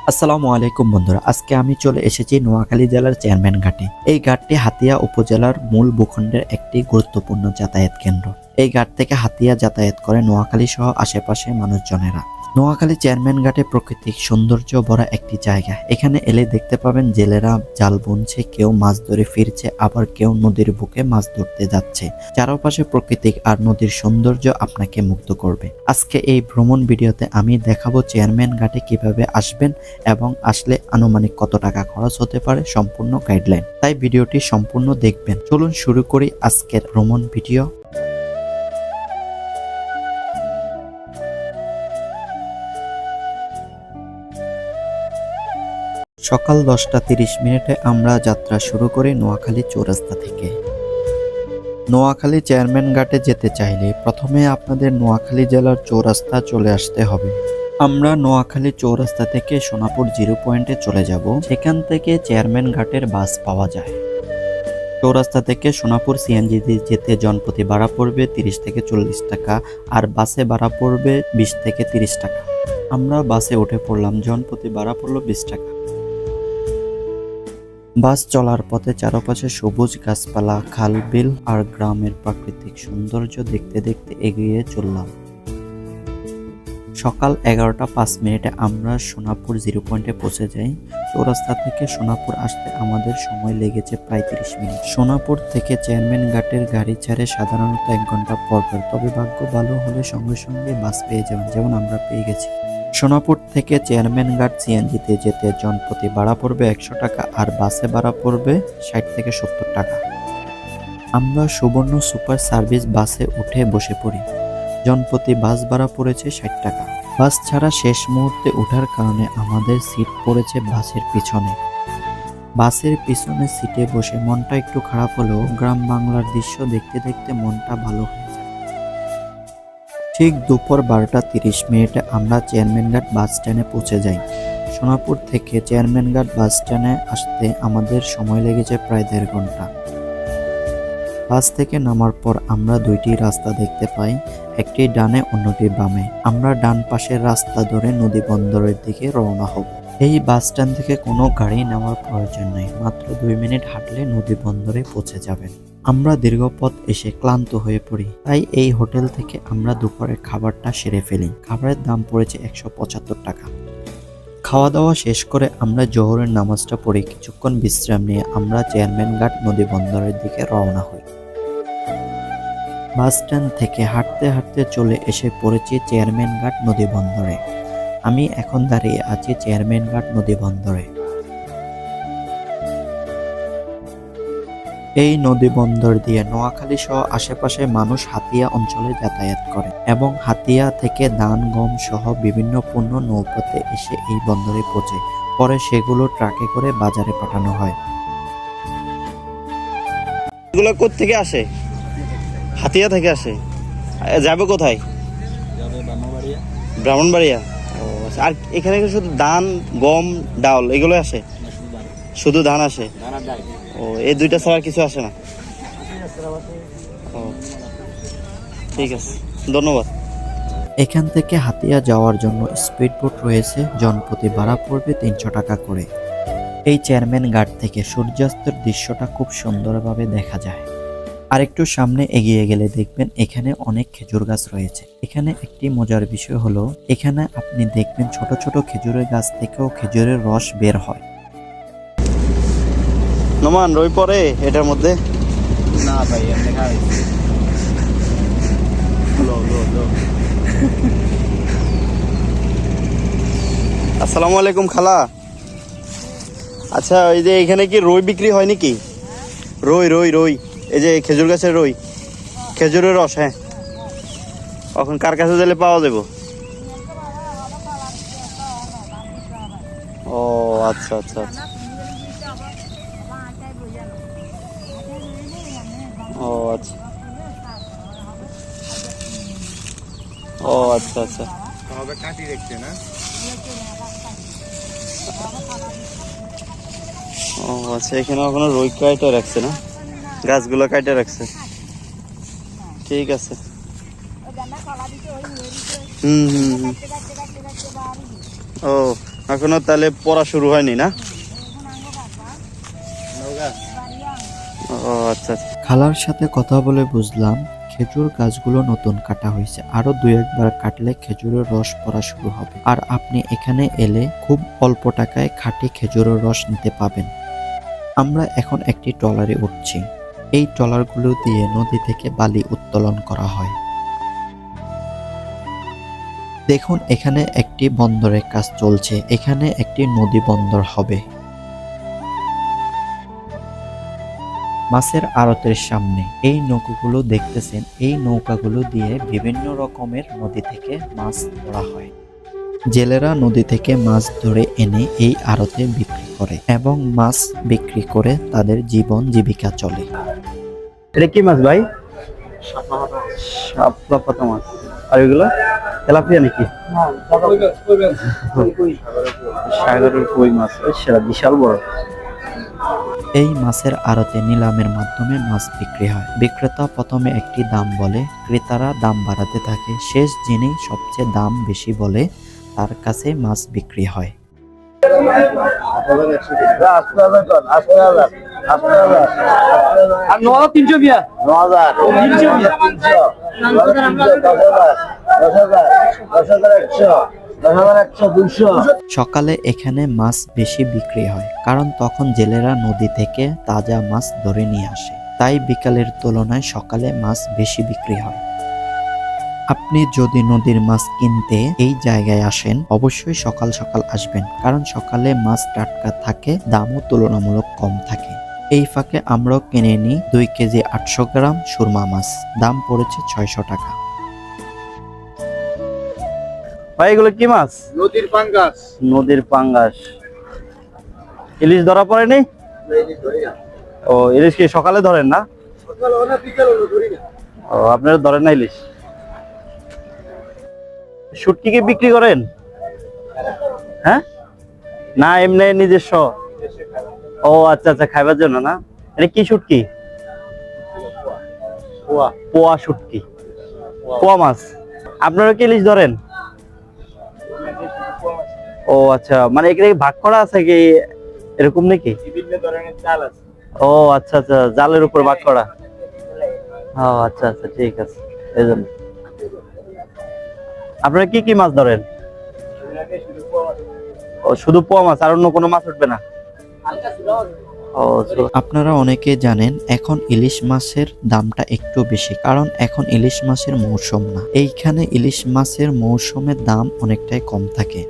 আসসালামু আলাইকুম বন্ধুরা, আজকে আমি চলে এসেছি নোয়াখালী জেলার চেয়ারম্যান ঘাটে। এই ঘাটটি হাতিয়া উপজেলার মূল ভূখণ্ডের একটি গুরুত্বপূর্ণ যাতায়াত কেন্দ্র। এই ঘাট থেকে হাতিয়া যাতায়াত করে নোয়াখালী সহ আশেপাশে মানুষজনেরা। নোয়াখালী চেয়ারম্যান ঘাটে প্রাকৃতিক সৌন্দর্য ভরা একটি জায়গা। এখানে এলে দেখতে পাবেন জেলেরা জাল বুনছে, কেউ মাছ ধরে ফিরছে, আবার কেউ নদীর বুকে মাছ ধরতে যাচ্ছে। চারপাশে প্রাকৃতিক আর নদীর সৌন্দর্য আপনাকে মুগ্ধ করবে। আজকে এই ভ্রমণ ভিডিওতে আমি দেখাবো চেয়ারম্যান ঘাটে কিভাবে আসবেন এবং আসলে আনুমানিক কত টাকা খরচ হতে পারে, সম্পূর্ণ গাইডলাইন। তাই ভিডিওটি সম্পূর্ণ দেখবেন। চলুন শুরু করি আজকের ভ্রমণ ভিডিও। সকাল 10:30 আমরা যাত্রা শুরু করি নোয়াখালী চৌরাস্তা থেকে। নোয়াখালী চেয়ারম্যান ঘাটে যেতে চাইলে প্রথমে আপনাদের নোয়াখালী জেলার চৌরাস্তা চলে আসতে হবে। আমরা নোয়াখালী চৌরাস্তা থেকে সোনাপুর জিরো পয়েন্টে চলে যাব। সেখান থেকে চেয়ারম্যান ঘাটের বাস পাওয়া যায়। চৌরাস্তা থেকে সোনাপুর সিএনজি যেতে জনপ্রতি ভাড়া পড়বে 30 থেকে 40 টাকা, আর বাসে ভাড়া পড়বে 20 থেকে 30 টাকা। আমরা বাসে উঠে পড়লাম, জনপ্রতি ভাড়া পড়লো 20 টাকা। বাস চলার পথে চারপাশে সবুজ গাছপালা, খাল বিল আর গ্রামের প্রাকৃতিক সৌন্দর্য দেখতে দেখতে এগিয়ে চললাম। সকাল 11:05 আমরা সোনাপুর জিরো পয়েন্টে পৌঁছে যাই। চৌরাস্তা থেকে সোনাপুর আসতে আমাদের সময় লেগেছে প্রায় 30 মিনিট। সোনাপুর থেকে চেয়ারম্যান ঘাটের গাড়ি ছাড়ে সাধারণত 1 ঘন্টা পর, তবে ভাগ্য ভালো হলে সঙ্গে সঙ্গে বাস পেয়ে যাবেন, যেমন আমরা পেয়ে গেছি। সোনাপুর থেকে চেয়ারম্যান ঘাট সিএনজিতে যেতে জনপ্রতি ভাড়া পড়বে 100 টাকা, আর বাসে ভাড়া পড়বে 60 থেকে 70 টাকা। আমরা সুবর্ণ সুপার সার্ভিস বাসে উঠে বসে পড়ি। জনপ্রতি বাস ভাড়া পড়েছে 60 টাকা। বাস ছাড়া শেষ মুহূর্তে ওঠার কারণে আমাদের সিট পড়েছে বাসের পিছনে। বাসের পিছনে সিটে বসে মনটা একটু খারাপ হলেও গ্রাম বাংলার দৃশ্য দেখতে দেখতে মনটা ভালো হয়ে যায়। ঠিক দুপুর 12:30 আমরা চেয়ারম্যান ঘাট বাস স্ট্যান্ডে পৌঁছে যাই। সোনাপুর থেকে চেয়ারম্যান ঘাট বাস স্ট্যান্ডে আসতে আমাদের সময় লেগেছে প্রায় 1.5 ঘন্টা। বাস থেকে নামার পর আমরা দুইটি রাস্তা দেখতে পাই, একটি ডানে অন্যটি বামে। আমরা ডান পাশের রাস্তা ধরে নদী বন্দরের দিকে রওনা হব। এই বাস স্ট্যান্ড থেকে কোনো গাড়ি নেওয়ার প্রয়োজন নেই, মাত্র 2 মিনিট হাঁটলে নদী বন্দরে পৌঁছে যাবেন। আমরা দীর্ঘ পথ এসে ক্লান্ত হয়ে পড়ি, তাই এই হোটেল থেকে আমরা দুপুরের খাবারটা সেরে ফেলি। খাবারের দাম পড়েছে 175 টাকা। খাওয়া দাওয়া শেষ করে আমরা জোহরের নামাজটা পড়ে কিছুক্ষণ বিশ্রাম নিয়ে আমরা চেয়ারম্যান ঘাট নদী বন্দরের দিকে রওনা হই। বাস স্ট্যান্ড থেকে হাঁটতে হাঁটতে চলে এসে পড়েছি চেয়ারম্যান ঘাট নদী বন্দরে। আমি এখন দাঁড়িয়ে আছি চেয়ারম্যান ঘাট নদী বন্দরে। এই নদী বন্দর দিয়ে নোয়াখালী সহ আশেপাশে মানুষ হাতিয়া অঞ্চলে যাতায়াত করে এবং হাতিয়া থেকে ধান, গম সহ বিভিন্ন পণ্য নৌপথে এসে এই বন্দরে পৌঁছে। পরে সেগুলো ট্রাকে করে বাজারে পাঠানো হয়। এগুলো কোথা থেকে আসে? হাতিয়া থেকে আসে। যাবে কোথায়? ব্রাহ্মণবাড়িয়া। ও আচ্ছা। আর এখানে কি শুধু ধান, গম, ডাল এগুলো আসে? শুধু ধান আসে? ও, এই দুইটা ছাড়া কিছু আসে না? ও, ঠিক আছে, ধন্যবাদ। এখান থেকে হাতিয়া যাওয়ার জন্য স্পিড বোট রয়েছে, জনপ্রতি ভাড়া পড়বে 300 টাকা করে। এই চেয়ারম্যান ঘাট থেকে সূর্যাস্তের দৃশ্যটা খুব সুন্দরভাবে দেখা যায়। আরেকটু সামনে এগিয়ে গেলে দেখবেন এখানে অনেক খেজুর গাছ রয়েছে। এখানে একটি মজার বিষয় হলো, এখানে আপনি দেখবেন ছোট ছোট খেজুরের গাছ থেকেও খেজুরের রস বের হয়। নোমান রই পরে এটার মধ্যে? না ভাই, এমনি খাই। আসসালামু আলাইকুম খালা। আচ্ছা, এই যে এখানে কি রই বিক্রি হয় নাকি? রই রই রই এই যে খেজুর গাছের রই, খেজুরের রস। হ্যাঁ, এখন কার কাছে গেলে পাওয়া যাবে? ও আচ্ছা আচ্ছা আচ্ছা। ও আচ্ছা, ও আচ্ছা আচ্ছা। কাটি দেখছে না? ও আচ্ছা, এখানে এখনো রই কাইটা রাখছে না, গাছগুলো কাইটা রাখছে। ঠিক আছে। হুম হুম হুম। ও এখনো তাহলে পড়া শুরু হয়নি না? ও আচ্ছা আচ্ছা। খালার সাথে কথা বলে বুঝলাম খেজুর গাছগুলো নতুন কাটা হয়েছে, আরো দুই একবার কাটলে খেজুরের রস পড়া শুরু হবে। আর আপনি এখানে এলে খুব অল্প টাকায় খাঁটি খেজুরের রস নিতে পাবেন। আমরা এখন একটি ট্রলারে উঠছি। এই ট্রলারগুলো দিয়ে নদী থেকে বালি উত্তোলন করা হয়। দেখুন এখানে একটি বন্দরের কাজ চলছে, এখানে একটি নদী বন্দর হবে। মাছের আড়তের সামনে এই নৌকাগুলো দেখতেছেন, এই নৌকাগুলো দিয়ে বিভিন্ন রকমের নদী থেকে মাছ ধরা হয়। জেলেরা নদী থেকে মাছ ধরে এনে এই আড়তে বিক্রি করে এবং মাছ বিক্রি করে তাদের জীবন জীবিকা চলে। এটা কি মাছ ভাই? শাপলা পাতা মাছ। আর এগুলো তেলাপিয়া নাকি? সাগরের কই মাছ, সেটা বিশাল বড়। এই মাছের আড়তে নিলামের মাধ্যমে মাছ বিক্রি হয়। বিক্রেতা প্রথমে একটি দাম বলে, ক্রেতারা দাম বাড়াতে থাকে, শেষ যিনি সবচেয়ে দাম বেশি বলে তার কাছে মাছ বিক্রি হয়। সকালে এখানে মাছ বেশি বিক্রি হয়, কারণ তখন জেলেরা নদী থেকে তাজা মাছ ধরে নিয়ে আসে, তাই বিকালের তুলনায় সকালে মাছ বেশি বিক্রি হয়। আপনি যদি নদীর মাছ কিনতে এই জায়গায় আসেন অবশ্যই সকাল সকাল আসবেন, কারণ সকালে মাছ টাটকা থাকে, দামও তুলনামূলক কম থাকে। এই ফাঁকে আমরাও কিনে নিই 2 কেজি 800 গ্রাম সুরমা মাছ, দাম পড়েছে 600 টাকা। ভাই এগুলো কি মাছ? নদীর পাঙ্গাস। নদীর পাঙ্গাস। ইলিশ ধরা পড়েনি? ও ইলিশ কি সকালে ধরেন না? ও আপনারা ধরেন না ইলিশ? শুটকি কি বিক্রি করেন? হ্যাঁ, না এমনি নিজস্ব? ও আচ্ছা আচ্ছা, খাইবার জন্য না? এটা কি শুটকি? পোয়া শুটকি, পোয়া মাছ। আপনারা কি ইলিশ ধরেন? ও আচ্ছা, মানে এখানে ভাগ করা আছে কি এরকম নাকি? বিভিন্ন ধরনের চাল আছে। ও আচ্ছা আচ্ছা, জালের উপর ভাগ করা। ও আচ্ছা আচ্ছা, ঠিক আছে। এই জন্য আপনারা কি কি মাছ ধরেন? ও শুধু পোয়া মাছ, আর অন্য কোনো মাছ উঠবে না? ও আপনারা অনেকে জানেন এখন ইলিশ মাছের দামটা একটু বেশি, কারণ এখন ইলিশ মাছের মৌসুম না। এইখানে ইলিশ মাছের মৌসুমের দাম অনেকটাই কম থাকে।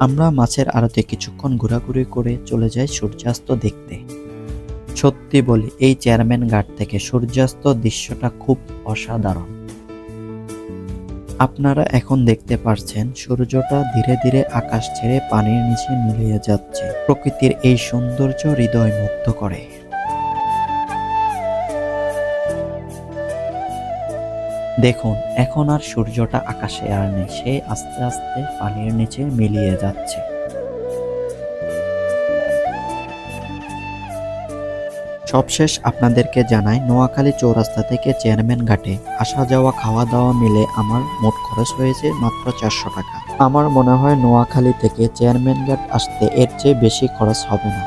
আমরা মাছের আড়তে কিছুক্ষণ ঘোরাঘুরি করে চলে যাই সূর্যাস্ত দেখতে। সত্যি বলি, এই চেয়ারম্যান ঘাট থেকে সূর্যাস্ত দৃশ্যটা খুব অসাধারণ। আপনারা এখন দেখতে পাচ্ছেন সূর্যটা ধীরে ধীরে আকাশ ছেড়ে পানির নিচে মিলিয়ে যাচ্ছে। প্রকৃতির এই সৌন্দর্য হৃদয় মুগ্ধ করে। দেখুন এখন আর সূর্যটা আকাশে আর নেই, সে আস্তে আস্তে পানির নিচে মিলিয়ে যাচ্ছে। সবশেষ আপনাদেরকে জানাই, নোয়াখালী চৌরাস্তা থেকে চেয়ারম্যান ঘাটে আসা যাওয়া খাওয়া দাওয়া মিলে আমার মোট খরচ হয়েছে মাত্র 400 টাকা। আমার মনে হয় নোয়াখালী থেকে চেয়ারম্যান ঘাট আসতে এর চেয়ে বেশি খরচ হবে না।